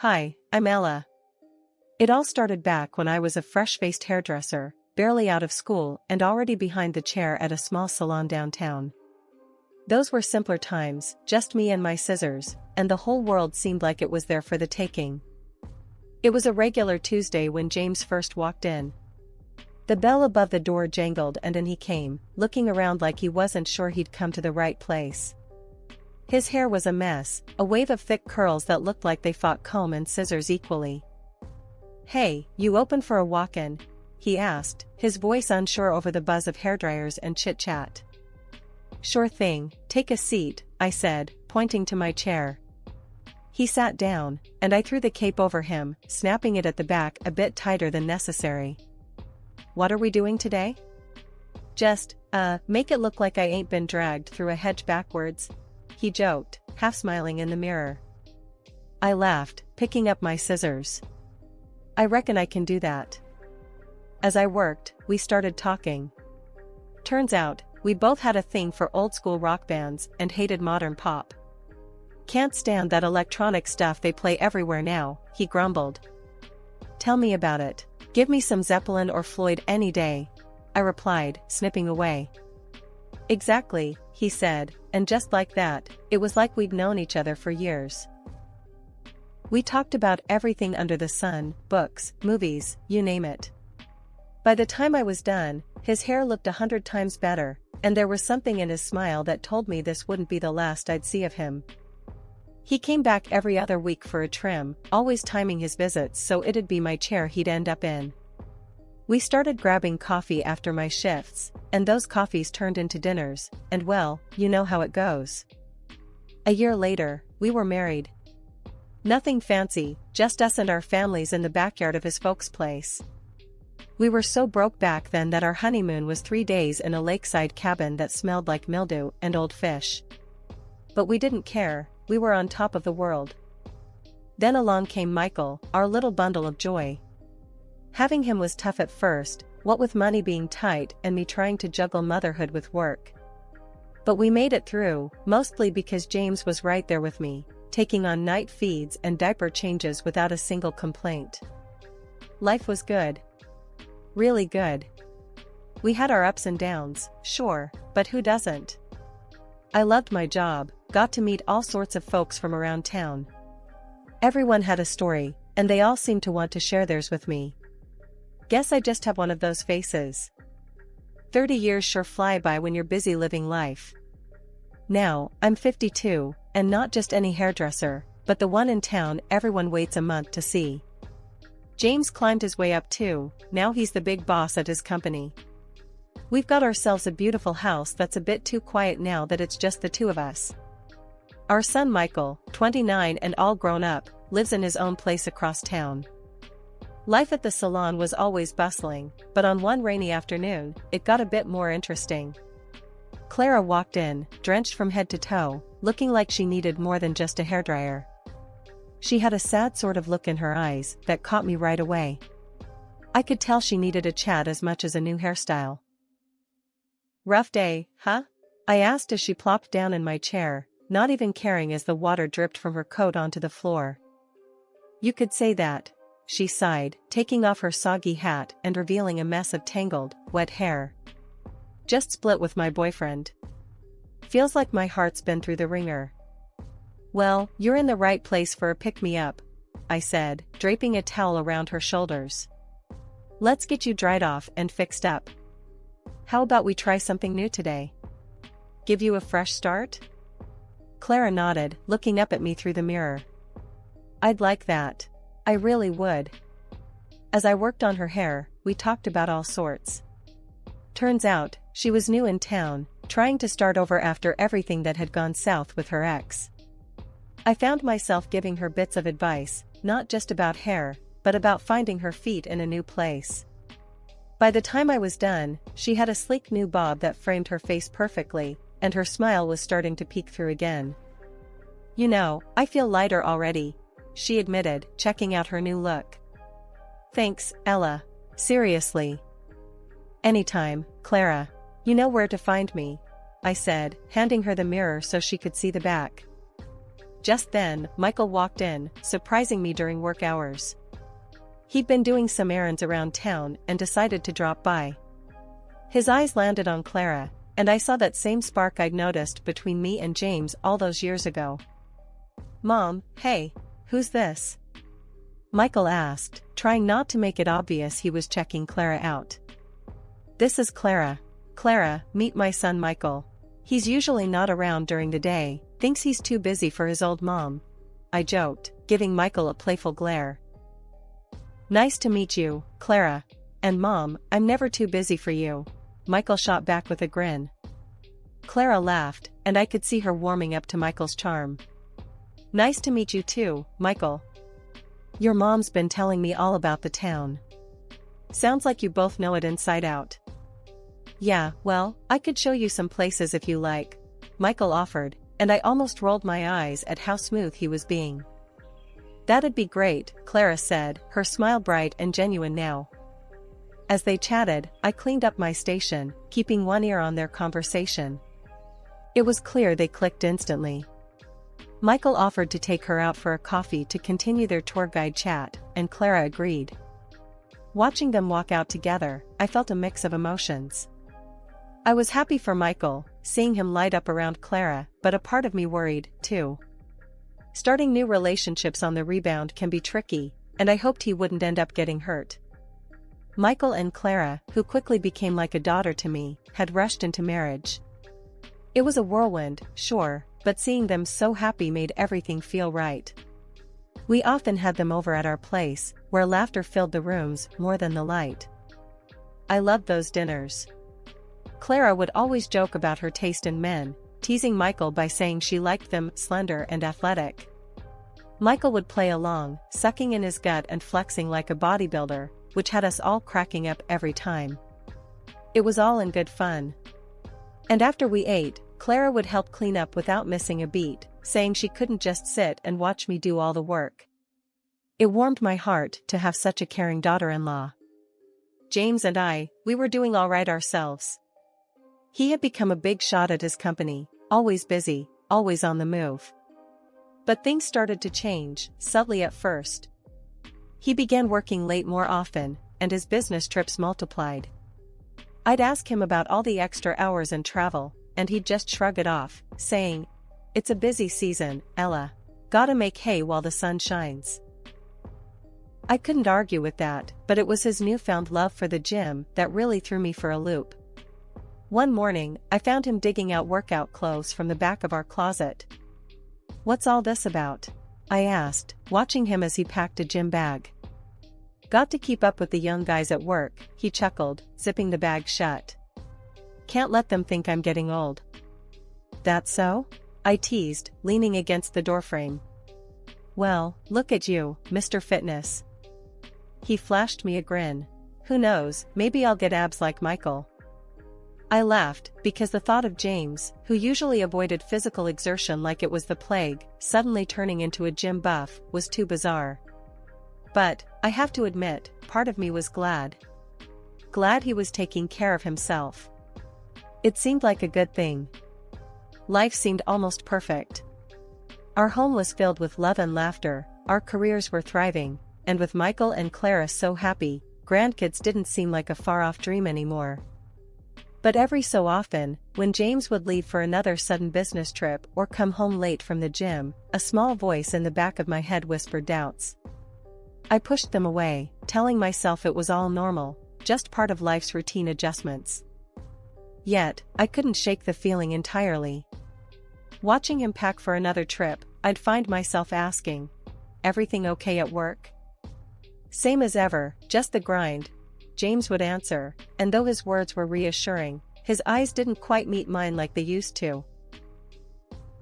Hi, I'm Ella. It all started back when I was a fresh-faced hairdresser, barely out of school and already behind the chair at a small salon downtown. Those were simpler times, just me and my scissors, and the whole world seemed like it was there for the taking. It was a regular Tuesday when James first walked in. The bell above the door jangled and in he came, looking around like he wasn't sure he'd come to the right place. His hair was a mess, a wave of thick curls that looked like they fought comb and scissors equally. "Hey, you open for a walk-in?" he asked, his voice unsure over the buzz of hairdryers and chit-chat. "Sure thing, take a seat," I said, pointing to my chair. He sat down, and I threw the cape over him, snapping it at the back a bit tighter than necessary. "What are we doing today?" "Just, make it look like I ain't been dragged through a hedge backwards," he joked, half smiling in the mirror. I laughed, picking up my scissors. "I reckon I can do that." As I worked, we started talking. Turns out, we both had a thing for old-school rock bands and hated modern pop. "Can't stand that electronic stuff they play everywhere now," he grumbled. "Tell me about it. Give me some Zeppelin or Floyd any day," I replied, snipping away. "Exactly," he said, and just like that, it was like we'd known each other for years. We talked about everything under the sun, books, movies, you name it. By the time I was done, his hair looked 100 times better, and there was something in his smile that told me this wouldn't be the last I'd see of him. He came back every other week for a trim, always timing his visits so it'd be my chair he'd end up in. We started grabbing coffee after my shifts, and those coffees turned into dinners, and well, you know how it goes. A year later, we were married. Nothing fancy, just us and our families in the backyard of his folks' place. We were so broke back then that our honeymoon was 3 days in a lakeside cabin that smelled like mildew and old fish. But we didn't care, we were on top of the world. Then along came Michael, our little bundle of joy. Having him was tough at first, what with money being tight and me trying to juggle motherhood with work. But we made it through, mostly because James was right there with me, taking on night feeds and diaper changes without a single complaint. Life was good. Really good. We had our ups and downs, sure, but who doesn't? I loved my job, got to meet all sorts of folks from around town. Everyone had a story, and they all seemed to want to share theirs with me. Guess I just have one of those faces. 30 years sure fly by when you're busy living life. Now, I'm 52, and not just any hairdresser, but the one in town everyone waits a month to see. James climbed his way up too, now he's the big boss at his company. We've got ourselves a beautiful house that's a bit too quiet now that it's just the two of us. Our son Michael, 29 and all grown up, lives in his own place across town. Life at the salon was always bustling, but on one rainy afternoon, it got a bit more interesting. Clara walked in, drenched from head to toe, looking like she needed more than just a hairdryer. She had a sad sort of look in her eyes that caught me right away. I could tell she needed a chat as much as a new hairstyle. "Rough day, huh?" I asked as she plopped down in my chair, not even caring as the water dripped from her coat onto the floor. "You could say that," she sighed, taking off her soggy hat and revealing a mess of tangled, wet hair. "Just split with my boyfriend. Feels like my heart's been through the ringer." "Well, you're in the right place for a pick-me-up," I said, draping a towel around her shoulders. "Let's get you dried off and fixed up. How about we try something new today? Give you a fresh start?" Clara nodded, looking up at me through the mirror. "I'd like that. I really would." As I worked on her hair, we talked about all sorts. Turns out, she was new in town, trying to start over after everything that had gone south with her ex. I found myself giving her bits of advice, not just about hair, but about finding her feet in a new place. By the time I was done, she had a sleek new bob that framed her face perfectly, and her smile was starting to peek through again. "You know, I feel lighter already," she admitted, checking out her new look. "Thanks, Ella. Seriously." "Anytime, Clara. You know where to find me," I said, handing her the mirror so she could see the back. Just then, Michael walked in, surprising me during work hours. He'd been doing some errands around town and decided to drop by. His eyes landed on Clara, and I saw that same spark I'd noticed between me and James all those years ago. "Mom, hey, who's this?" Michael asked, trying not to make it obvious he was checking Clara out. "This is Clara. Clara, meet my son Michael. He's usually not around during the day, thinks he's too busy for his old mom," I joked, giving Michael a playful glare. "Nice to meet you, Clara. And Mom, I'm never too busy for you," Michael shot back with a grin. Clara laughed, and I could see her warming up to Michael's charm. "Nice to meet you too, Michael. Your mom's been telling me all about the town. Sounds like you both know it inside out." "Yeah, well, I could show you some places if you like," Michael offered, and I almost rolled my eyes at how smooth he was being. "That'd be great," Clara said, her smile bright and genuine now. As they chatted, I cleaned up my station, keeping one ear on their conversation. It was clear they clicked instantly. Michael offered to take her out for a coffee to continue their tour guide chat, and Clara agreed. Watching them walk out together, I felt a mix of emotions. I was happy for Michael, seeing him light up around Clara, but a part of me worried, too. Starting new relationships on the rebound can be tricky, and I hoped he wouldn't end up getting hurt. Michael and Clara, who quickly became like a daughter to me, had rushed into marriage. It was a whirlwind, sure, but seeing them so happy made everything feel right. We often had them over at our place, where laughter filled the rooms more than the light. I loved those dinners. Clara would always joke about her taste in men, teasing Michael by saying she liked them slender and athletic. Michael would play along, sucking in his gut and flexing like a bodybuilder, which had us all cracking up every time. It was all in good fun. And after we ate, Clara would help clean up without missing a beat, saying she couldn't just sit and watch me do all the work. It warmed my heart to have such a caring daughter-in-law. James and we were doing all right ourselves. He had become a big shot at his company, always busy, always on the move. But things started to change, subtly at first. He began working late more often, and his business trips multiplied. I'd ask him about all the extra hours and travel, and he'd just shrug it off, saying, "It's a busy season, Ella. Gotta make hay while the sun shines." I couldn't argue with that, but it was his newfound love for the gym that really threw me for a loop. One morning, I found him digging out workout clothes from the back of our closet. "What's all this about?" I asked, watching him as he packed a gym bag. "Got to keep up with the young guys at work," he chuckled, zipping the bag shut. "Can't let them think I'm getting old." "That so?" I teased, leaning against the doorframe. "Well, look at you, Mr. Fitness." He flashed me a grin. "Who knows, maybe I'll get abs like Michael." I laughed, because the thought of James, who usually avoided physical exertion like it was the plague, suddenly turning into a gym buff, was too bizarre. But, I have to admit, part of me was glad. Glad he was taking care of himself. It seemed like a good thing. Life seemed almost perfect. Our home was filled with love and laughter, our careers were thriving, and with Michael and Clara so happy, grandkids didn't seem like a far-off dream anymore. But every so often, when James would leave for another sudden business trip or come home late from the gym, a small voice in the back of my head whispered doubts. I pushed them away, telling myself it was all normal, just part of life's routine adjustments. Yet, I couldn't shake the feeling entirely. Watching him pack for another trip, I'd find myself asking, "Everything okay at work?" "Same as ever, just the grind," James would answer, and though his words were reassuring, his eyes didn't quite meet mine like they used to.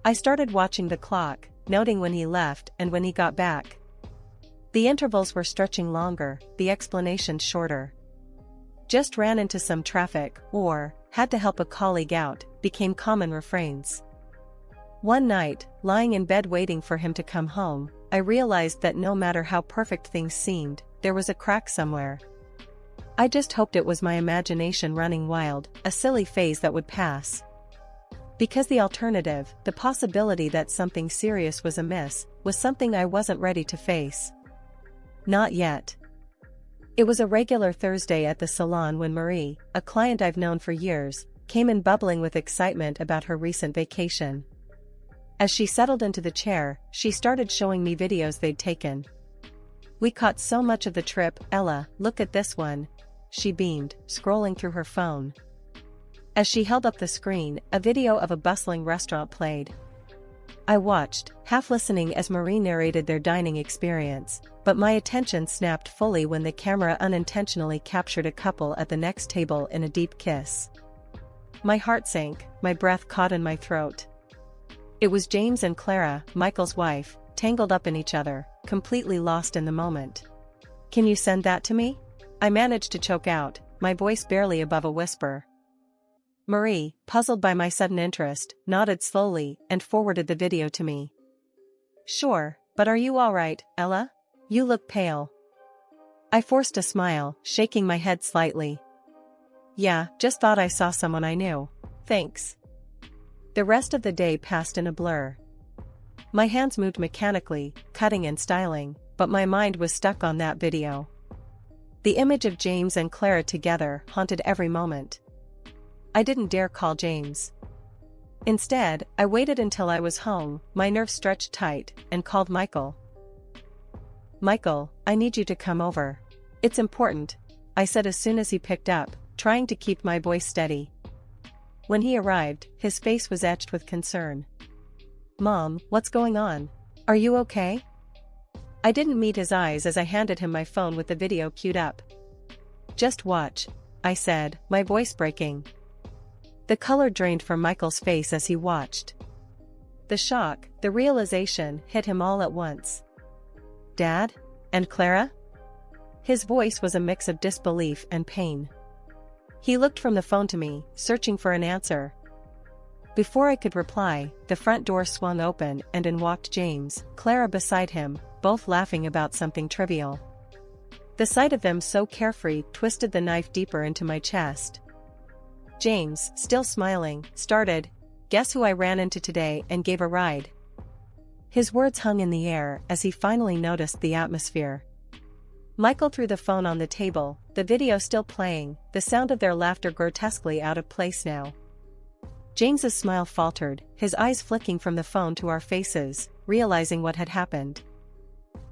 I started watching the clock, noting when he left and when he got back. The intervals were stretching longer, the explanations shorter. "Just ran into some traffic," or "had to help a colleague out," became common refrains. One night, lying in bed waiting for him to come home, I realized that no matter how perfect things seemed, there was a crack somewhere. I just hoped it was my imagination running wild, a silly phase that would pass. Because the alternative, the possibility that something serious was amiss, was something I wasn't ready to face. Not yet. It was a regular Thursday at the salon when Marie, a client I've known for years, came in bubbling with excitement about her recent vacation. As she settled into the chair, she started showing me videos they'd taken. "We caught so much of the trip, Ella, look at this one," she beamed, scrolling through her phone. As she held up the screen, a video of a bustling restaurant played. I watched, half listening as Marie narrated their dining experience, but my attention snapped fully when the camera unintentionally captured a couple at the next table in a deep kiss. My heart sank, my breath caught in my throat. It was James and Clara, Michael's wife, tangled up in each other, completely lost in the moment. "Can you send that to me?" I managed to choke out, my voice barely above a whisper. Marie, puzzled by my sudden interest, nodded slowly and forwarded the video to me. "Sure, but are you all right, Ella? You look pale." I forced a smile, shaking my head slightly. "Yeah, just thought I saw someone I knew. Thanks." The rest of the day passed in a blur. My hands moved mechanically, cutting and styling, but my mind was stuck on that video. The image of James and Clara together haunted every moment. I didn't dare call James. Instead, I waited until I was home, my nerves stretched tight, and called Michael. "Michael, I need you to come over. It's important," I said as soon as he picked up, trying to keep my voice steady. When he arrived, his face was etched with concern. "Mom, what's going on? Are you okay?" I didn't meet his eyes as I handed him my phone with the video queued up. "Just watch," I said, my voice breaking. The color drained from Michael's face as he watched. The shock, the realization, hit him all at once. "Dad? And Clara?" His voice was a mix of disbelief and pain. He looked from the phone to me, searching for an answer. Before I could reply, the front door swung open and in walked James, Clara beside him, both laughing about something trivial. The sight of them so carefree twisted the knife deeper into my chest. James, still smiling, started, "Guess who I ran into today and gave a ride?" His words hung in the air as he finally noticed the atmosphere. Michael threw the phone on the table, the video still playing, the sound of their laughter grotesquely out of place now. James's smile faltered, his eyes flicking from the phone to our faces, realizing what had happened.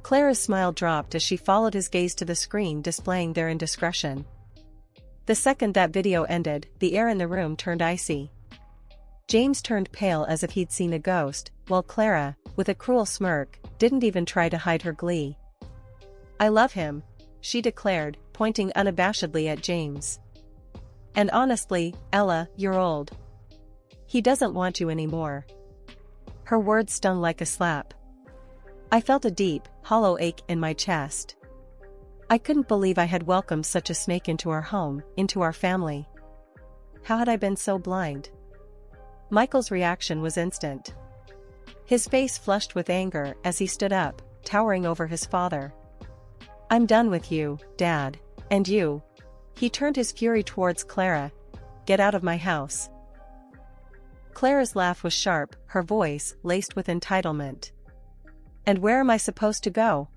Clara's smile dropped as she followed his gaze to the screen displaying their indiscretion. The second that video ended, the air in the room turned icy. James turned pale as if he'd seen a ghost, while Clara, with a cruel smirk, didn't even try to hide her glee. "I love him," she declared, pointing unabashedly at James. "And honestly, Ella, you're old. He doesn't want you anymore." Her words stung like a slap. I felt a deep, hollow ache in my chest. I couldn't believe I had welcomed such a snake into our home, into our family. How had I been so blind? Michael's reaction was instant. His face flushed with anger as he stood up, towering over his father. "I'm done with you, Dad. And you." He turned his fury towards Clara. "Get out of my house." Clara's laugh was sharp, her voice laced with entitlement. "And where am I supposed to go?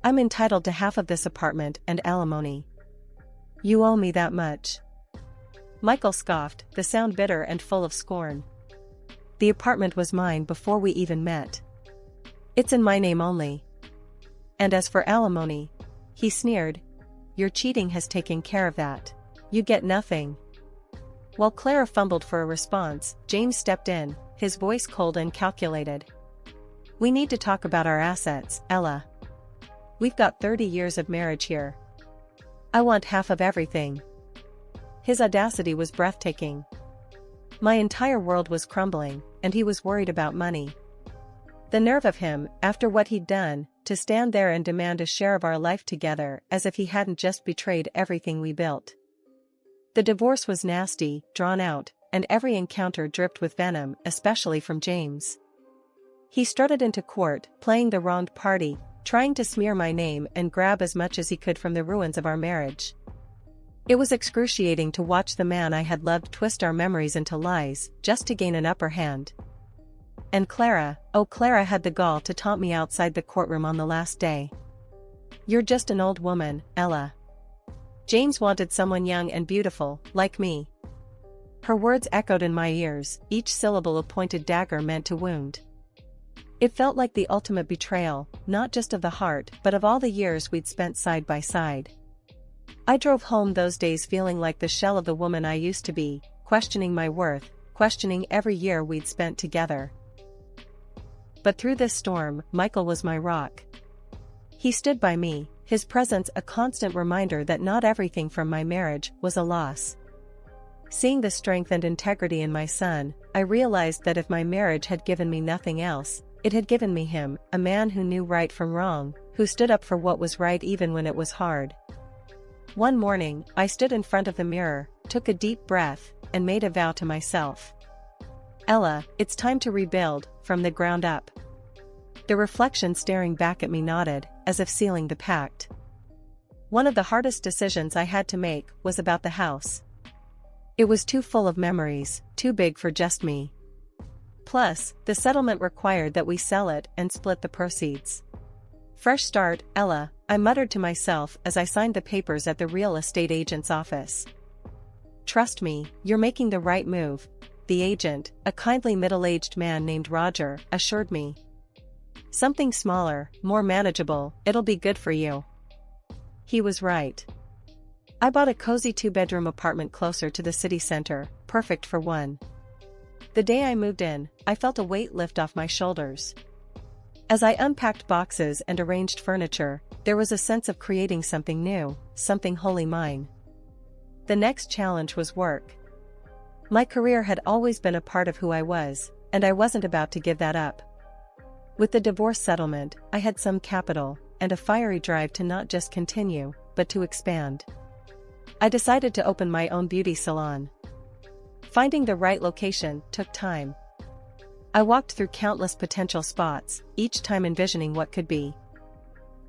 I'm entitled to half of this apartment and alimony. You owe me that much." Michael scoffed, the sound bitter and full of scorn. "The apartment was mine before we even met. It's in my name only. And as for alimony," he sneered, "your cheating has taken care of that. You get nothing." While Clara fumbled for a response, James stepped in, his voice cold and calculated. "We need to talk about our assets, Ella. We've got 30 years of marriage here. I want half of everything." His audacity was breathtaking. My entire world was crumbling, and he was worried about money. The nerve of him, after what he'd done, to stand there and demand a share of our life together as if he hadn't just betrayed everything we built. The divorce was nasty, drawn out, and every encounter dripped with venom, especially from James. He strutted into court, playing the wronged party, trying to smear my name and grab as much as he could from the ruins of our marriage. It was excruciating to watch the man I had loved twist our memories into lies, just to gain an upper hand. And Clara, oh Clara had the gall to taunt me outside the courtroom on the last day. "You're just an old woman, Ella. James wanted someone young and beautiful, like me." Her words echoed in my ears, each syllable a pointed dagger meant to wound. It felt like the ultimate betrayal, not just of the heart but of all the years we'd spent side by side. I drove home those days feeling like the shell of the woman I used to be, questioning my worth, questioning every year we'd spent together. But through this storm, Michael was my rock. He stood by me, his presence a constant reminder that not everything from my marriage was a loss. Seeing the strength and integrity in my son, I realized that if my marriage had given me nothing else, it had given me him, a man who knew right from wrong, who stood up for what was right even when it was hard. One morning, I stood in front of the mirror, took a deep breath, and made a vow to myself. "Ella, it's time to rebuild, from the ground up." The reflection staring back at me nodded, as if sealing the pact. One of the hardest decisions I had to make was about the house. It was too full of memories, too big for just me. Plus, the settlement required that we sell it and split the proceeds. "Fresh start, Ella," I muttered to myself as I signed the papers at the real estate agent's office. "Trust me, you're making the right move," the agent, a kindly middle-aged man named Roger, assured me. "Something smaller, more manageable, it'll be good for you." He was right. I bought a cozy 2-bedroom apartment closer to the city center, perfect for one. The day I moved in, I felt a weight lift off my shoulders. As I unpacked boxes and arranged furniture, there was a sense of creating something new, something wholly mine. The next challenge was work. My career had always been a part of who I was, and I wasn't about to give that up. With the divorce settlement, I had some capital, and a fiery drive to not just continue, but to expand. I decided to open my own beauty salon. Finding the right location took time. I walked through countless potential spots, each time envisioning what could be.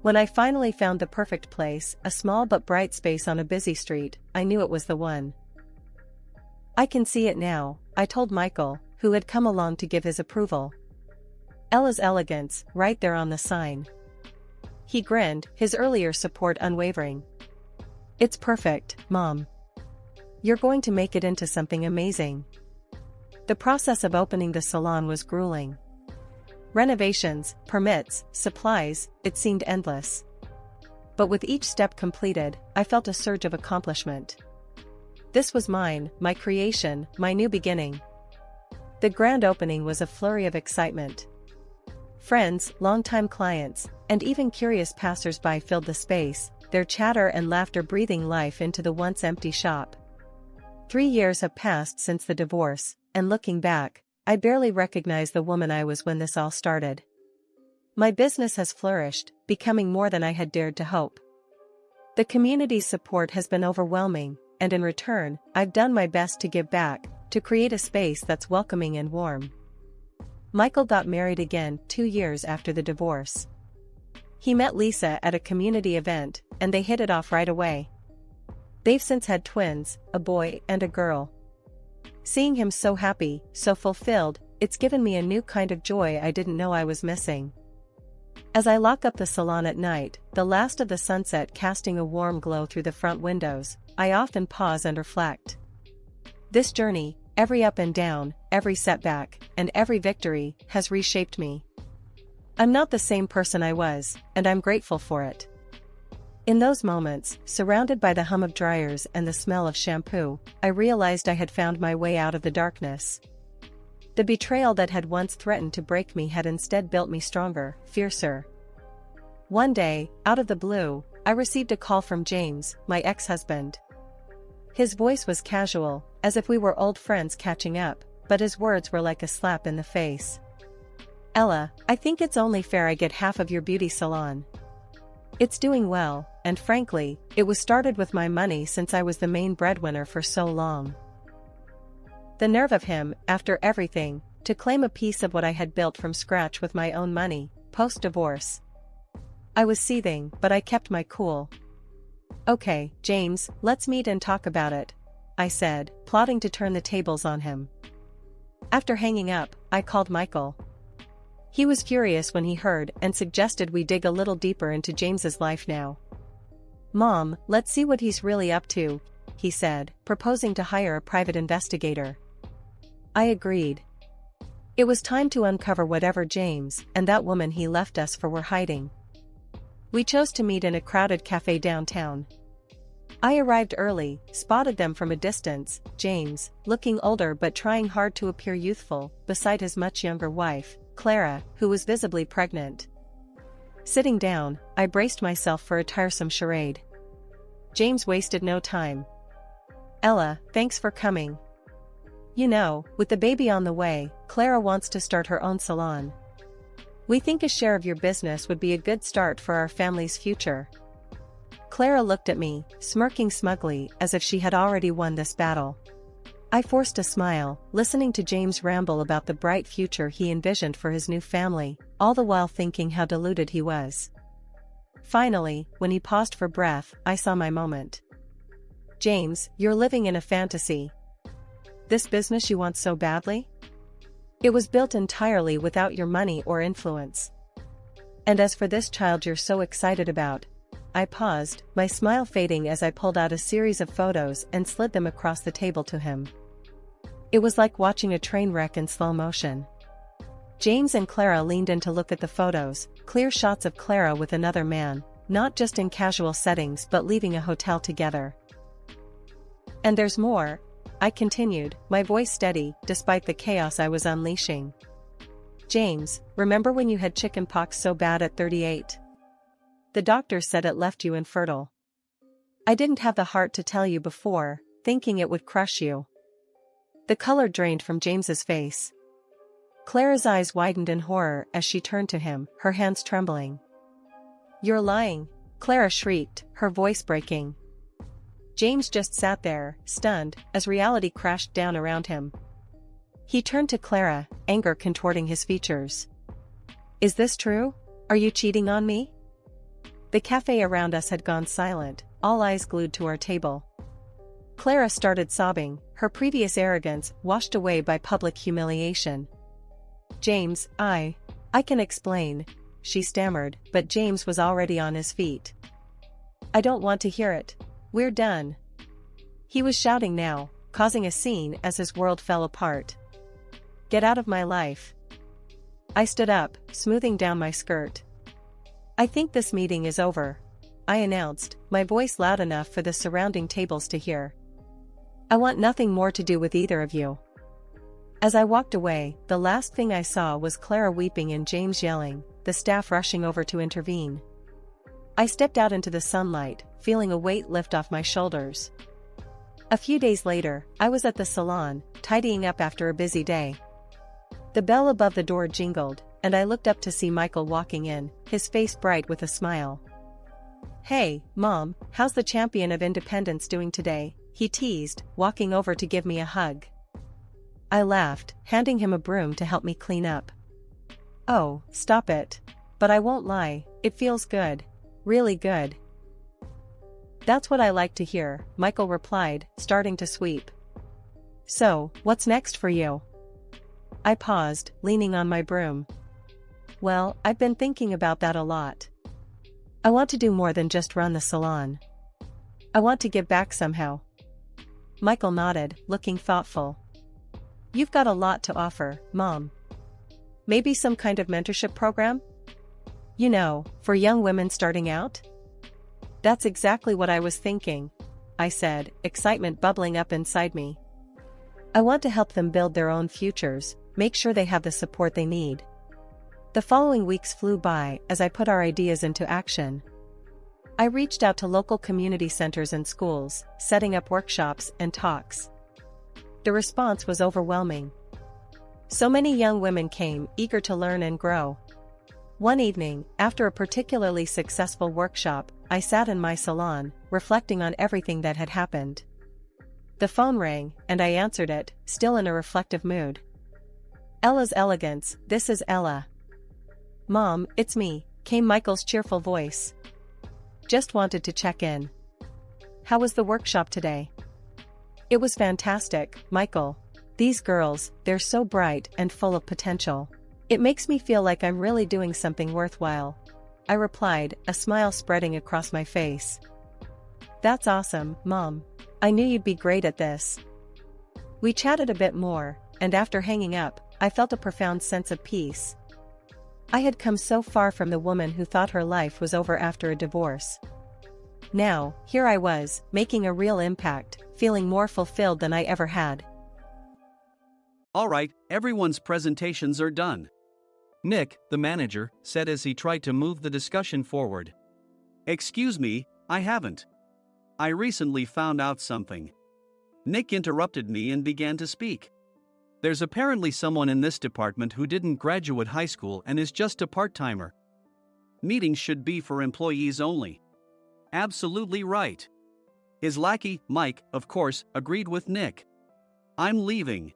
When I finally found the perfect place, a small but bright space on a busy street, I knew it was the one. "I can see it now," I told Michael, who had come along to give his approval. "Ella's Elegance, right there on the sign." He grinned, his earlier support unwavering. "It's perfect, Mom. You're going to make it into something amazing." The process of opening the salon was grueling. Renovations, permits, supplies, it seemed endless. But with each step completed, I felt a surge of accomplishment. This was mine, my creation, my new beginning. The grand opening was a flurry of excitement. Friends, longtime clients, and even curious passers-by filled the space, their chatter and laughter breathing life into the once empty shop. 3 years have passed since the divorce, and looking back, I barely recognize the woman I was when this all started. My business has flourished, becoming more than I had dared to hope. The community's support has been overwhelming, and in return, I've done my best to give back, to create a space that's welcoming and warm. Michael got married again 2 years after the divorce. He met Lisa at a community event, and they hit it off right away. They've since had twins, a boy and a girl. Seeing him so happy, so fulfilled, it's given me a new kind of joy I didn't know I was missing. As I lock up the salon at night, the last of the sunset casting a warm glow through the front windows, I often pause and reflect. This journey, every up and down, every setback, and every victory, has reshaped me. I'm not the same person I was, and I'm grateful for it. In those moments, surrounded by the hum of dryers and the smell of shampoo, I realized I had found my way out of the darkness. The betrayal that had once threatened to break me had instead built me stronger, fiercer. One day, out of the blue, I received a call from James, my ex-husband. His voice was casual, as if we were old friends catching up, but his words were like a slap in the face. "Ella, I think it's only fair I get half of your beauty salon. It's doing well, and frankly, it was started with my money since I was the main breadwinner for so long." The nerve of him, after everything, to claim a piece of what I had built from scratch with my own money, post-divorce. I was seething, but I kept my cool. Okay, James, let's meet and talk about it, I said, plotting to turn the tables on him. After hanging up, I called Michael. He was furious when he heard and suggested we dig a little deeper into James's life now. Mom, let's see what he's really up to, he said, proposing to hire a private investigator. I agreed. It was time to uncover whatever James and that woman he left us for were hiding. We chose to meet in a crowded cafe downtown. I arrived early, spotted them from a distance, James, looking older but trying hard to appear youthful, beside his much younger wife, Clara, who was visibly pregnant. Sitting down, I braced myself for a tiresome charade. James wasted no time. Ella, thanks for coming. You know, with the baby on the way, Clara wants to start her own salon. We think a share of your business would be a good start for our family's future. Clara looked at me, smirking smugly as if she had already won this battle. I forced a smile, listening to James ramble about the bright future he envisioned for his new family, all the while thinking how deluded he was. Finally, when he paused for breath, I saw my moment. James, you're living in a fantasy. This business you want so badly? It was built entirely without your money or influence. And as for this child you're so excited about, I paused, my smile fading as I pulled out a series of photos and slid them across the table to him. It was like watching a train wreck in slow motion. James and Clara leaned in to look at the photos, clear shots of Clara with another man, not just in casual settings but leaving a hotel together. And there's more, I continued, my voice steady, despite the chaos I was unleashing. James, remember when you had chicken pox so bad at 38? The doctor said it left you infertile. I didn't have the heart to tell you before, thinking it would crush you. The color drained from James's face. Clara's eyes widened in horror as she turned to him, her hands trembling. You're lying, Clara shrieked, her voice breaking. James just sat there, stunned, as reality crashed down around him. He turned to Clara, anger contorting his features. Is this true? Are you cheating on me? The cafe around us had gone silent, all eyes glued to our table. Clara started sobbing, her previous arrogance washed away by public humiliation. James, I can explain, she stammered, but James was already on his feet. I don't want to hear it. We're done. He was shouting now, causing a scene as his world fell apart. Get out of my life. I stood up, smoothing down my skirt. I think this meeting is over, I announced, my voice loud enough for the surrounding tables to hear. I want nothing more to do with either of you. As I walked away, the last thing I saw was Clara weeping and James yelling, the staff rushing over to intervene. I stepped out into the sunlight, feeling a weight lift off my shoulders. A few days later, I was at the salon, tidying up after a busy day. The bell above the door jingled, and I looked up to see Michael walking in, his face bright with a smile. Hey, Mom, how's the champion of independence doing today? He teased, walking over to give me a hug. I laughed, handing him a broom to help me clean up. Oh, stop it. But I won't lie, it feels good. Really good. That's what I like to hear, Michael replied, starting to sweep. So, what's next for you? I paused, leaning on my broom. Well, I've been thinking about that a lot. I want to do more than just run the salon. I want to give back somehow. Michael nodded, looking thoughtful. You've got a lot to offer, Mom. Maybe some kind of mentorship program? You know, for young women starting out? That's exactly what I was thinking, I said, excitement bubbling up inside me. I want to help them build their own futures, make sure they have the support they need. The following weeks flew by as I put our ideas into action. I reached out to local community centers and schools, setting up workshops and talks. The response was overwhelming. So many young women came, eager to learn and grow. One evening, after a particularly successful workshop, I sat in my salon, reflecting on everything that had happened. The phone rang, and I answered it, still in a reflective mood. Ella's Elegance, this is Ella. Mom, it's me, came Michael's cheerful voice. Just wanted to check in. How was the workshop today? It was fantastic, Michael. These girls, they're so bright and full of potential. It makes me feel like I'm really doing something worthwhile. I replied, a smile spreading across my face. That's awesome, Mom. I knew you'd be great at this. We chatted a bit more, and after hanging up, I felt a profound sense of peace. I had come so far from the woman who thought her life was over after a divorce. Now, here I was, making a real impact, feeling more fulfilled than I ever had. Alright, everyone's presentations are done. Nick, the manager, said as he tried to move the discussion forward. Excuse me, I haven't. I recently found out something. Nick interrupted me and began to speak. There's apparently someone in this department who didn't graduate high school and is just a part-timer. Meetings should be for employees only. Absolutely right. His lackey, Mike, of course, agreed with Nick. I'm leaving.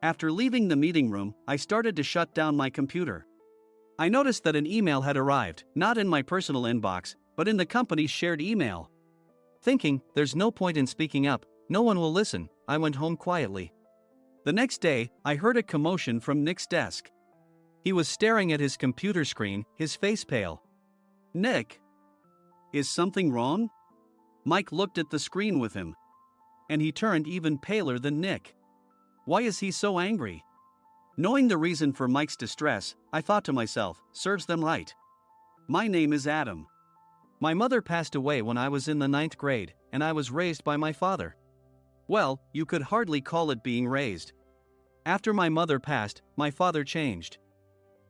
After leaving the meeting room, I started to shut down my computer. I noticed that an email had arrived, not in my personal inbox, but in the company's shared email. Thinking, there's no point in speaking up, no one will listen, I went home quietly. The next day, I heard a commotion from Nick's desk. He was staring at his computer screen, his face pale. Nick? Is something wrong? Mike looked at the screen with him. And he turned even paler than Nick. Why is he so angry? Knowing the reason for Mike's distress, I thought to myself, serves them right. My name is Adam. My mother passed away when I was in the 9th grade, and I was raised by my father. Well, you could hardly call it being raised. After my mother passed, my father changed.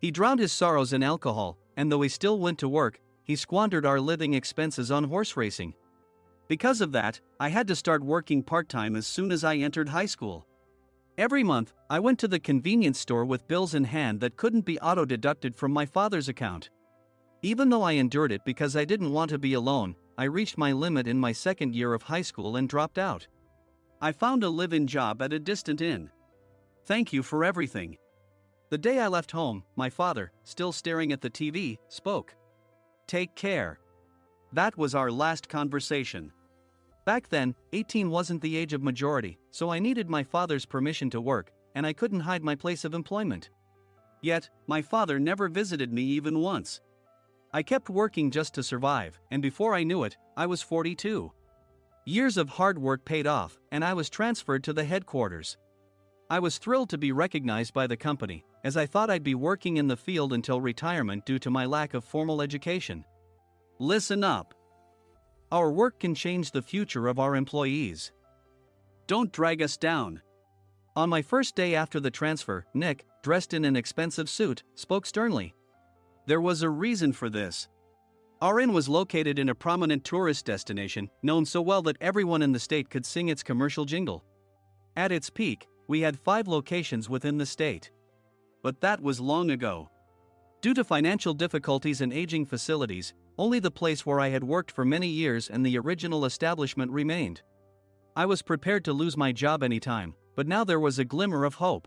He drowned his sorrows in alcohol, and though he still went to work, he squandered our living expenses on horse racing. Because of that, I had to start working part-time as soon as I entered high school. Every month, I went to the convenience store with bills in hand that couldn't be auto-deducted from my father's account. Even though I endured it because I didn't want to be alone, I reached my limit in my second year of high school and dropped out. I found a live-in job at a distant inn. Thank you for everything. The day I left home, my father, still staring at the TV, spoke. Take care. That was our last conversation. Back then, 18 wasn't the age of majority, so I needed my father's permission to work, and I couldn't hide my place of employment. Yet, my father never visited me even once. I kept working just to survive, and before I knew it, I was 42. Years of hard work paid off, and I was transferred to the headquarters. I was thrilled to be recognized by the company, as I thought I'd be working in the field until retirement due to my lack of formal education. Listen up. Our work can change the future of our employees. Don't drag us down. On my first day after the transfer, Nick, dressed in an expensive suit, spoke sternly. There was a reason for this. Our inn was located in a prominent tourist destination, known so well that everyone in the state could sing its commercial jingle. At its peak, we had 5 locations within the state. But that was long ago. Due to financial difficulties and aging facilities, only the place where I had worked for many years and the original establishment remained. I was prepared to lose my job anytime, but now there was a glimmer of hope.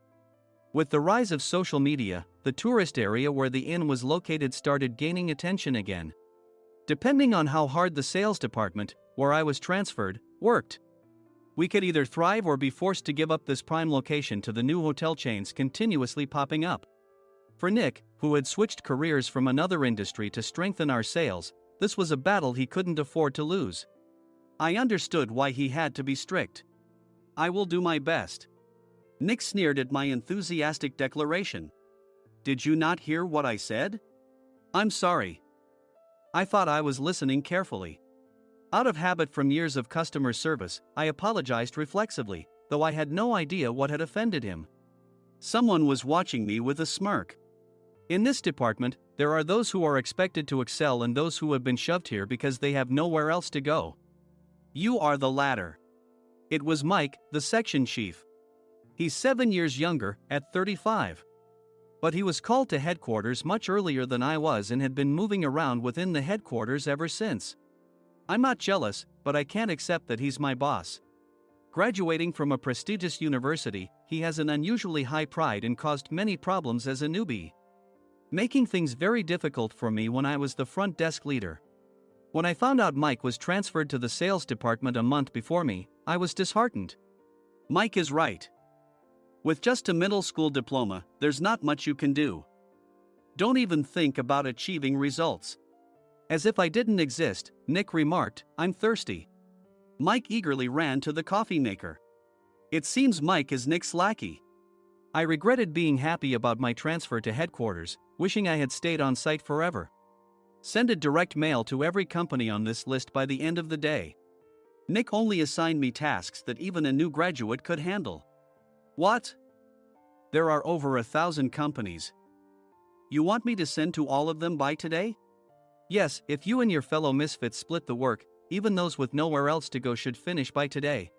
With the rise of social media, the tourist area where the inn was located started gaining attention again. Depending on how hard the sales department, where I was transferred, worked, we could either thrive or be forced to give up this prime location to the new hotel chains continuously popping up. For Nick, who had switched careers from another industry to strengthen our sales, this was a battle he couldn't afford to lose. I understood why he had to be strict. I will do my best. Nick sneered at my enthusiastic declaration. Did you not hear what I said? I'm sorry. I thought I was listening carefully. Out of habit from years of customer service, I apologized reflexively, though I had no idea what had offended him. Someone was watching me with a smirk. In this department, there are those who are expected to excel and those who have been shoved here because they have nowhere else to go. You are the latter. It was Mike, the section chief. He's 7 years younger, at 35. But he was called to headquarters much earlier than I was and had been moving around within the headquarters ever since. I'm not jealous, but I can't accept that he's my boss. Graduating from a prestigious university, he has an unusually high pride and caused many problems as a newbie, making things very difficult for me when I was the front desk leader. When I found out Mike was transferred to the sales department a month before me, I was disheartened. Mike is right. With just a middle school diploma, there's not much you can do. Don't even think about achieving results. As if I didn't exist, Nick remarked, I'm thirsty. Mike eagerly ran to the coffee maker. It seems Mike is Nick's lackey. I regretted being happy about my transfer to headquarters, wishing I had stayed on site forever. Send a direct mail to every company on this list by the end of the day. Nick only assigned me tasks that even a new graduate could handle. What? There are over 1,000 companies. You want me to send to all of them by today? Yes, if you and your fellow misfits split the work, even those with nowhere else to go should finish by today.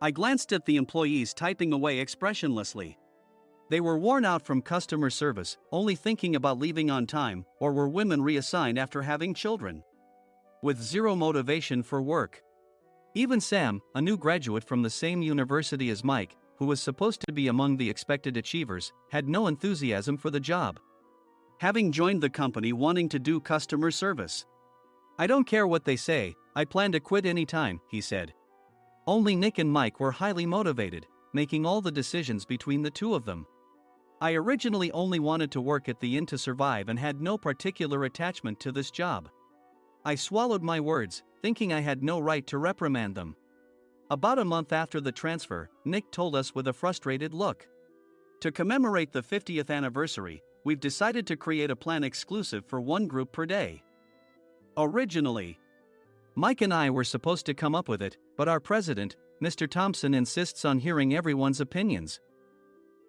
I glanced at the employees typing away expressionlessly. They were worn out from customer service, only thinking about leaving on time, or were women reassigned after having children. With zero motivation for work. Even Sam, a new graduate from the same university as Mike, who was supposed to be among the expected achievers, had no enthusiasm for the job. Having joined the company wanting to do customer service. I don't care what they say, I plan to quit anytime, he said. Only Nick and Mike were highly motivated, making all the decisions between the two of them. I originally only wanted to work at the inn to survive and had no particular attachment to this job. I swallowed my words, thinking I had no right to reprimand them. About a month after the transfer, Nick told us with a frustrated look. To commemorate the 50th anniversary, we've decided to create a plan exclusive for one group per day. Originally, Mike and I were supposed to come up with it, but our president, Mr. Thompson, insists on hearing everyone's opinions.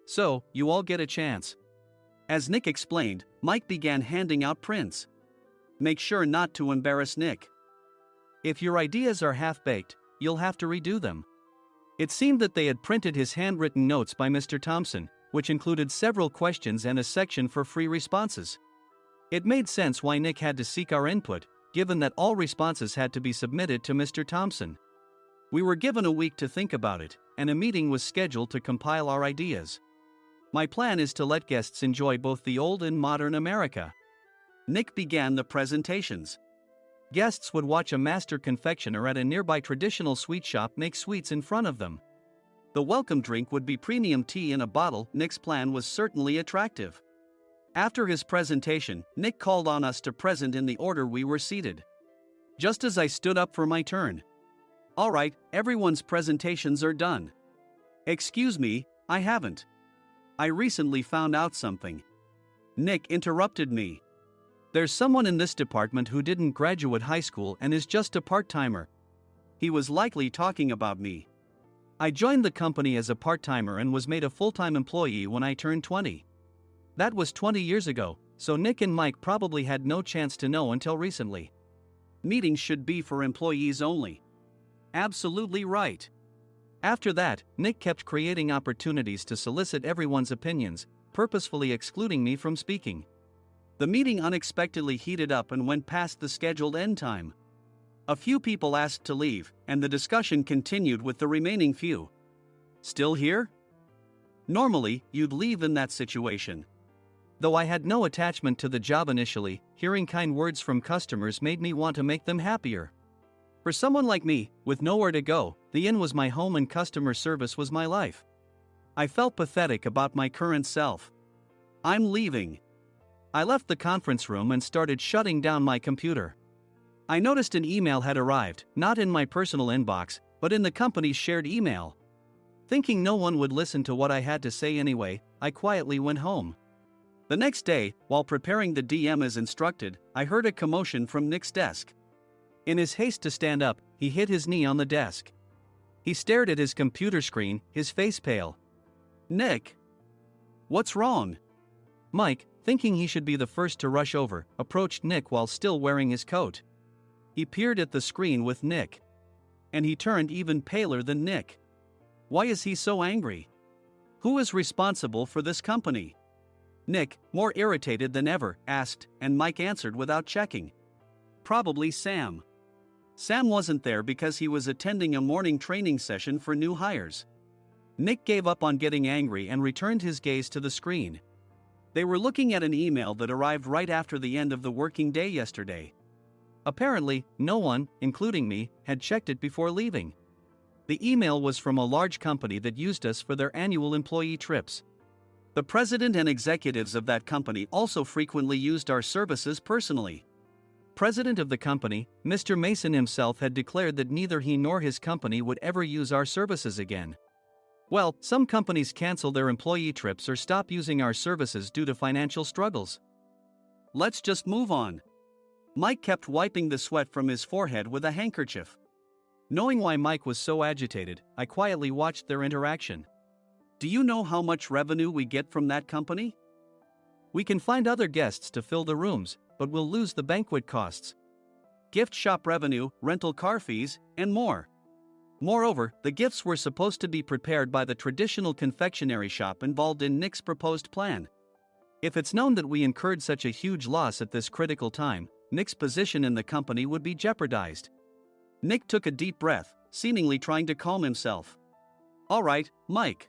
So, you all get a chance. As Nick explained, Mike began handing out prints. Make sure not to embarrass Nick. If your ideas are half-baked, you'll have to redo them. It seemed that they had printed his handwritten notes by Mr. Thompson, which included several questions and a section for free responses. It made sense why Nick had to seek our input, given that all responses had to be submitted to Mr. Thompson. We were given a week to think about it, and a meeting was scheduled to compile our ideas. My plan is to let guests enjoy both the old and modern America. Nick began the presentations. Guests would watch a master confectioner at a nearby traditional sweet shop make sweets in front of them. The welcome drink would be premium tea in a bottle. Nick's plan was certainly attractive. After his presentation, Nick called on us to present in the order we were seated. Just as I stood up for my turn. All right, everyone's presentations are done. Excuse me, I haven't. I recently found out something. Nick interrupted me. There's someone in this department who didn't graduate high school and is just a part-timer. He was likely talking about me. I joined the company as a part-timer and was made a full-time employee when I turned 20. That was 20 years ago, so Nick and Mike probably had no chance to know until recently. Meetings should be for employees only. Absolutely right. After that, Nick kept creating opportunities to solicit everyone's opinions, purposefully excluding me from speaking. The meeting unexpectedly heated up and went past the scheduled end time. A few people asked to leave, and the discussion continued with the remaining few. Still here? Normally, you'd leave in that situation. Though I had no attachment to the job initially, hearing kind words from customers made me want to make them happier. For someone like me, with nowhere to go, the inn was my home and customer service was my life. I felt pathetic about my current self. I'm leaving. I left the conference room and started shutting down my computer. I noticed an email had arrived, not in my personal inbox, but in the company's shared email. Thinking no one would listen to what I had to say anyway, I quietly went home. The next day, while preparing the DM as instructed, I heard a commotion from Nick's desk. In his haste to stand up, he hit his knee on the desk. He stared at his computer screen, his face pale. Nick! What's wrong? Mike, thinking he should be the first to rush over, approached Nick while still wearing his coat. He peered at the screen with Nick. And he turned even paler than Nick. Why is he so angry? Who is responsible for this company? Nick, more irritated than ever, asked, and Mike answered without checking. Probably Sam. Sam wasn't there because he was attending a morning training session for new hires. Nick gave up on getting angry and returned his gaze to the screen. They were looking at an email that arrived right after the end of the working day yesterday. Apparently, no one, including me, had checked it before leaving. The email was from a large company that used us for their annual employee trips. The president and executives of that company also frequently used our services personally. President of the company, Mr. Mason himself, had declared that neither he nor his company would ever use our services again. Well, some companies cancel their employee trips or stop using our services due to financial struggles. Let's just move on. Mike kept wiping the sweat from his forehead with a handkerchief. Knowing why Mike was so agitated, I quietly watched their interaction. Do you know how much revenue we get from that company? We can find other guests to fill the rooms, but we'll lose the banquet costs, gift shop revenue, rental car fees, and more. Moreover, the gifts were supposed to be prepared by the traditional confectionery shop involved in Nick's proposed plan. If it's known that we incurred such a huge loss at this critical time, Nick's position in the company would be jeopardized. Nick took a deep breath, seemingly trying to calm himself. All right, Mike.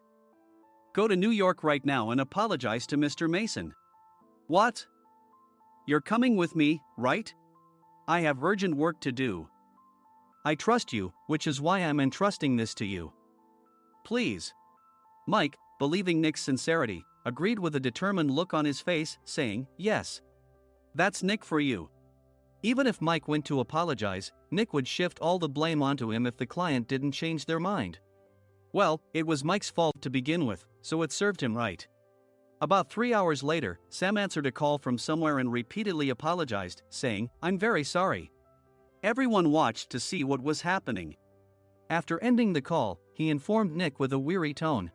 Go to New York right now and apologize to Mr. Mason. What? You're coming with me, right? I have urgent work to do. I trust you, which is why I'm entrusting this to you. Please. Mike, believing Nick's sincerity, agreed with a determined look on his face, saying, yes. That's Nick for you. Even if Mike went to apologize, Nick would shift all the blame onto him if the client didn't change their mind. Well, it was Mike's fault to begin with, so it served him right. About 3 hours later, Sam answered a call from somewhere and repeatedly apologized, saying, I'm very sorry. Everyone watched to see what was happening. After ending the call, he informed Nick with a weary tone.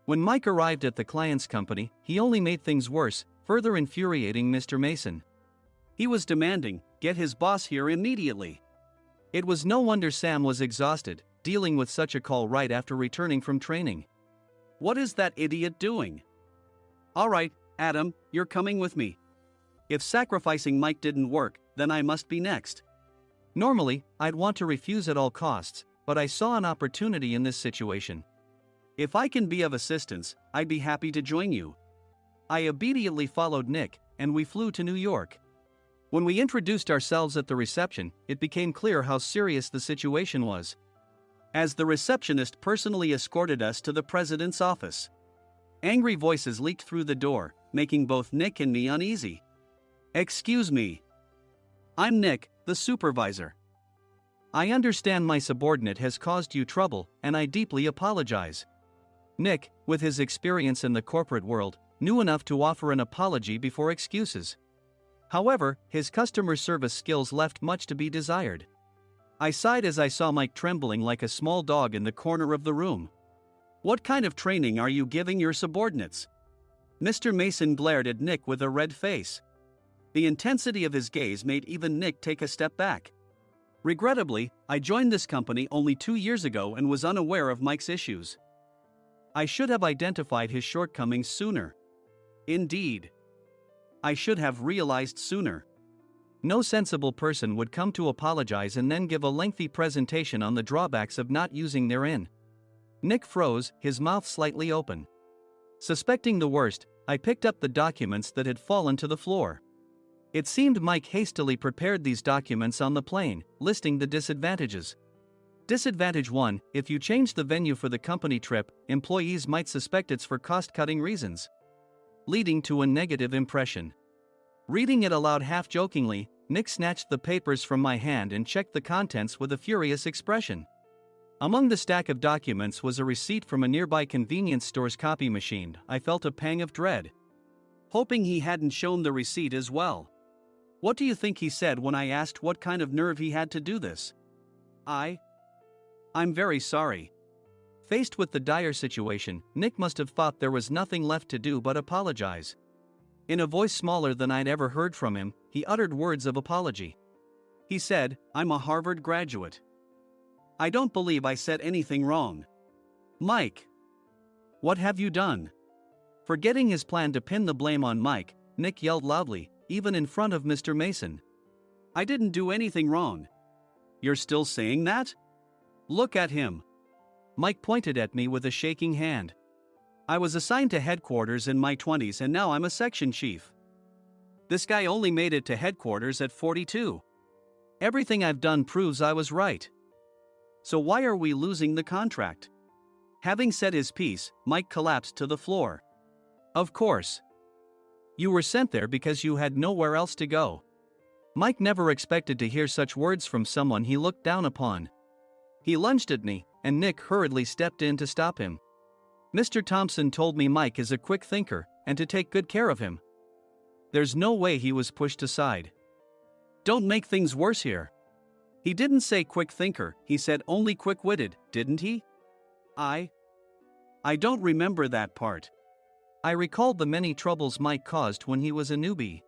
When Mike arrived at the client's company, he only made things worse, further infuriating Mr. Mason. He was demanding, get his boss here immediately. It was no wonder Sam was exhausted, dealing with such a call right after returning from training. What is that idiot doing? All right, Adam, you're coming with me. If sacrificing Mike didn't work, then I must be next. Normally, I'd want to refuse at all costs, but I saw an opportunity in this situation. If I can be of assistance, I'd be happy to join you. I obediently followed Nick, and we flew to New York. When we introduced ourselves at the reception, it became clear how serious the situation was, as the receptionist personally escorted us to the president's office. Angry voices leaked through the door, making both Nick and me uneasy. Excuse me. I'm Nick, the supervisor. I understand my subordinate has caused you trouble, and I deeply apologize. Nick, with his experience in the corporate world, knew enough to offer an apology before excuses. However, his customer service skills left much to be desired. I sighed as I saw Mike trembling like a small dog in the corner of the room. What kind of training are you giving your subordinates? Mr. Mason glared at Nick with a red face. The intensity of his gaze made even Nick take a step back. Regrettably, I joined this company only 2 years ago and was unaware of Mike's issues. I should have identified his shortcomings sooner. Indeed. I should have realized sooner. No sensible person would come to apologize and then give a lengthy presentation on the drawbacks of not using their in. Nick froze, his mouth slightly open. Suspecting the worst, I picked up the documents that had fallen to the floor. It seemed Mike hastily prepared these documents on the plane, listing the disadvantages. Disadvantage 1: if you change the venue for the company trip, employees might suspect it's for cost-cutting reasons, leading to a negative impression. Reading it aloud half-jokingly, Nick snatched the papers from my hand and checked the contents with a furious expression. Among the stack of documents was a receipt from a nearby convenience store's copy machine. I felt a pang of dread, hoping he hadn't shown the receipt as well. What do you think he said when I asked what kind of nerve he had to do this? I'm very sorry. Faced with the dire situation, Nick must have thought there was nothing left to do but apologize. In a voice smaller than I'd ever heard from him, he uttered words of apology. He said, I'm a Harvard graduate. I don't believe I said anything wrong. Mike, what have you done? Forgetting his plan to pin the blame on Mike, Nick yelled loudly, even in front of Mr. Mason. I didn't do anything wrong. You're still saying that? Look at him. Mike pointed at me with a shaking hand. I was assigned to headquarters in my 20s and now I'm a section chief. This guy only made it to headquarters at 42. Everything I've done proves I was right. So why are we losing the contract? Having said his piece, Mike collapsed to the floor. Of course. You were sent there because you had nowhere else to go. Mike never expected to hear such words from someone he looked down upon. He lunged at me, and Nick hurriedly stepped in to stop him. Mr. Thompson told me Mike is a quick thinker, and to take good care of him. There's no way he was pushed aside. Don't make things worse here. He didn't say quick thinker, he said only quick-witted, didn't he? I don't remember that part. I recalled the many troubles Mike caused when he was a newbie.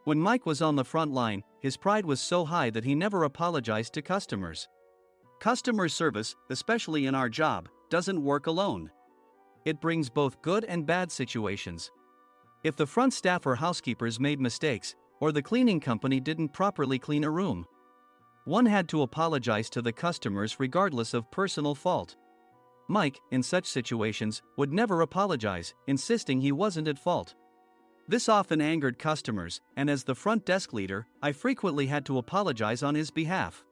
When Mike was on the front line, his pride was so high that he never apologized to customers. Customer service, especially in our job, doesn't work alone. It brings both good and bad situations. If the front staff or housekeepers made mistakes, or the cleaning company didn't properly clean a room, one had to apologize to the customers regardless of personal fault. Mike, in such situations, would never apologize, insisting he wasn't at fault. This often angered customers, and as the front desk leader, I frequently had to apologize on his behalf.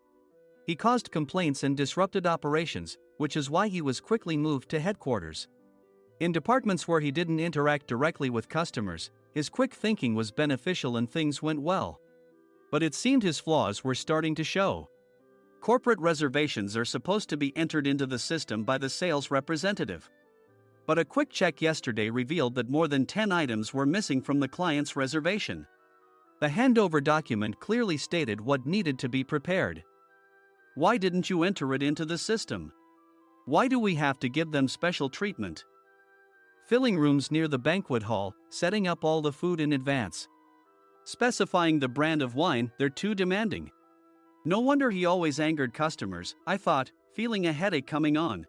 He caused complaints and disrupted operations, which is why he was quickly moved to headquarters. In departments where he didn't interact directly with customers, his quick thinking was beneficial and things went well. But it seemed his flaws were starting to show. Corporate reservations are supposed to be entered into the system by the sales representative. But a quick check yesterday revealed that more than 10 items were missing from the client's reservation. The handover document clearly stated what needed to be prepared. Why didn't you enter it into the system? Why do we have to give them special treatment? Filling rooms near the banquet hall, setting up all the food in advance. Specifying the brand of wine, they're too demanding. No wonder he always angered customers, I thought, feeling a headache coming on.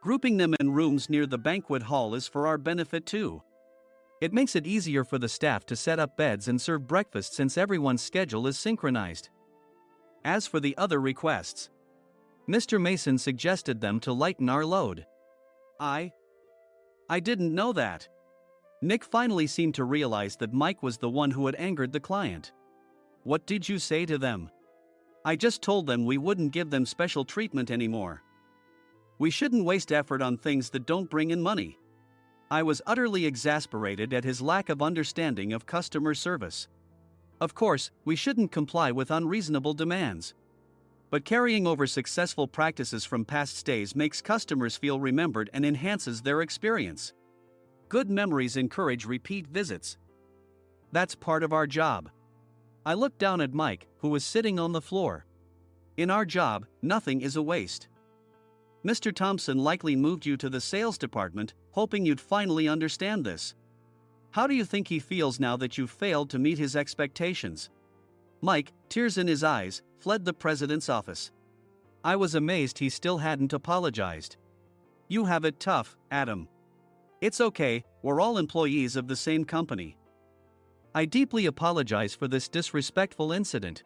Grouping them in rooms near the banquet hall is for our benefit too. It makes it easier for the staff to set up beds and serve breakfast since everyone's schedule is synchronized. As for the other requests, Mr. Mason suggested them to lighten our load. I didn't know that. Nick finally seemed to realize that Mike was the one who had angered the client. What did you say to them? I just told them we wouldn't give them special treatment anymore. We shouldn't waste effort on things that don't bring in money. I was utterly exasperated at his lack of understanding of customer service. Of course, we shouldn't comply with unreasonable demands. But carrying over successful practices from past stays makes customers feel remembered and enhances their experience. Good memories encourage repeat visits. That's part of our job. I looked down at Mike, who was sitting on the floor. In our job, nothing is a waste. Mr. Thompson likely moved you to the sales department, hoping you'd finally understand this. How do you think he feels now that you've failed to meet his expectations? Mike, tears in his eyes, fled the president's office. I was amazed he still hadn't apologized. You have it tough, Adam. It's okay, we're all employees of the same company. I deeply apologize for this disrespectful incident.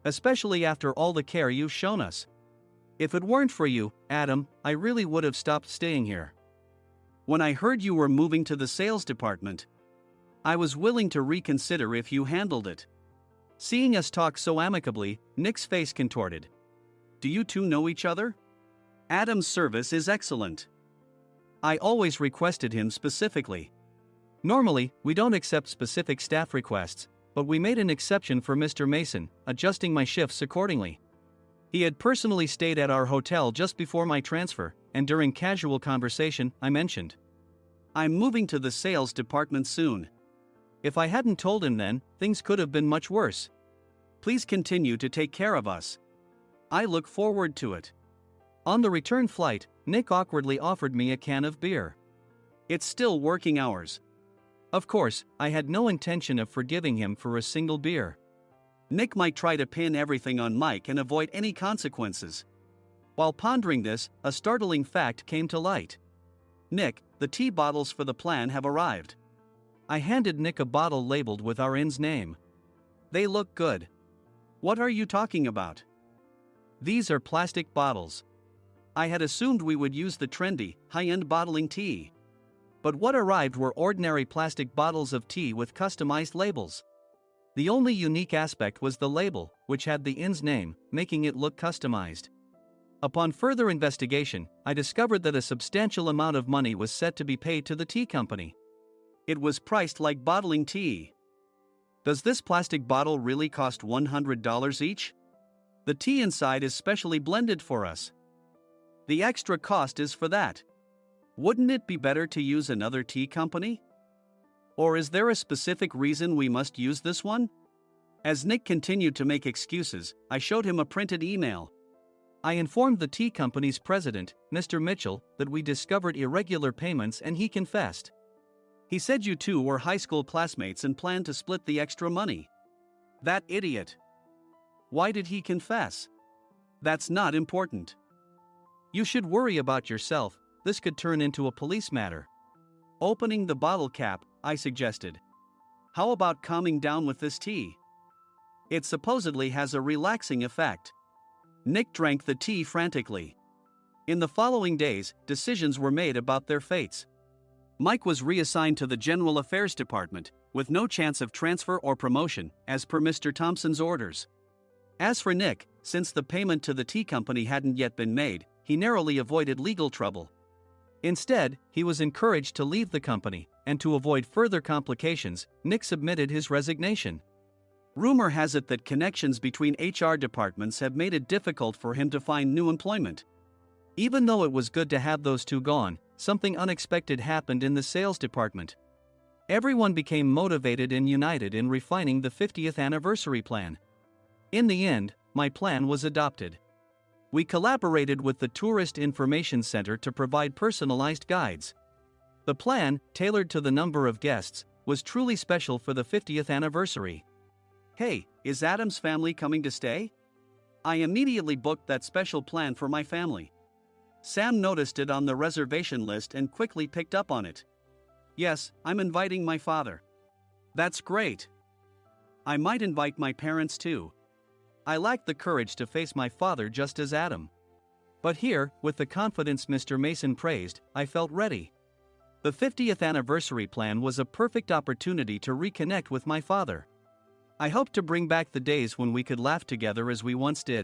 Especially after all the care you've shown us. If it weren't for you, Adam, I really would have stopped staying here. When I heard you were moving to the sales department, I was willing to reconsider if you handled it. Seeing us talk so amicably, Nick's face contorted. Do you two know each other? Adam's service is excellent. I always requested him specifically. Normally, we don't accept specific staff requests, but we made an exception for Mr. Mason, adjusting my shifts accordingly. He had personally stayed at our hotel just before my transfer, and during casual conversation, I mentioned, I'm moving to the sales department soon. If I hadn't told him then, things could have been much worse. Please continue to take care of us. I look forward to it. On the return flight, Nick awkwardly offered me a can of beer. It's still working hours. Of course, I had no intention of forgiving him for a single beer. Nick might try to pin everything on Mike and avoid any consequences. While pondering this, a startling fact came to light. Nick, the tea bottles for the plan have arrived. I handed Nick a bottle labeled with our inn's name. They look good. What are you talking about? These are plastic bottles. I had assumed we would use the trendy, high-end bottling tea. But what arrived were ordinary plastic bottles of tea with customized labels. The only unique aspect was the label, which had the inn's name, making it look customized. Upon further investigation, I discovered that a substantial amount of money was set to be paid to the tea company. It was priced like bottling tea. Does this plastic bottle really cost $100 each? The tea inside is specially blended for us. The extra cost is for that. Wouldn't it be better to use another tea company? Or is there a specific reason we must use this one? As Nick continued to make excuses, I showed him a printed email. I informed the tea company's president, Mr. Mitchell, that we discovered irregular payments and he confessed. He said you two were high school classmates and planned to split the extra money. That idiot. Why did he confess? That's not important. You should worry about yourself, this could turn into a police matter. Opening the bottle cap, I suggested. How about calming down with this tea? It supposedly has a relaxing effect. Nick drank the tea frantically. In the following days, decisions were made about their fates. Mike was reassigned to the General Affairs Department, with no chance of transfer or promotion, as per Mr. Thompson's orders. As for Nick, since the payment to the tea company hadn't yet been made, he narrowly avoided legal trouble. Instead, he was encouraged to leave the company, and to avoid further complications, Nick submitted his resignation. Rumor has it that connections between HR departments have made it difficult for him to find new employment. Even though it was good to have those two gone, something unexpected happened in the sales department. Everyone became motivated and united in refining the 50th anniversary plan. In the end, my plan was adopted. We collaborated with the Tourist Information Center to provide personalized guides. The plan, tailored to the number of guests, was truly special for the 50th anniversary. Hey, is Adam's family coming to stay? I immediately booked that special plan for my family. Sam noticed it on the reservation list and quickly picked up on it. Yes, I'm inviting my father. That's great. I might invite my parents too. I lacked the courage to face my father just as Adam. But here, with the confidence Mr. Mason praised, I felt ready. The 50th anniversary plan was a perfect opportunity to reconnect with my father. I hoped to bring back the days when we could laugh together as we once did.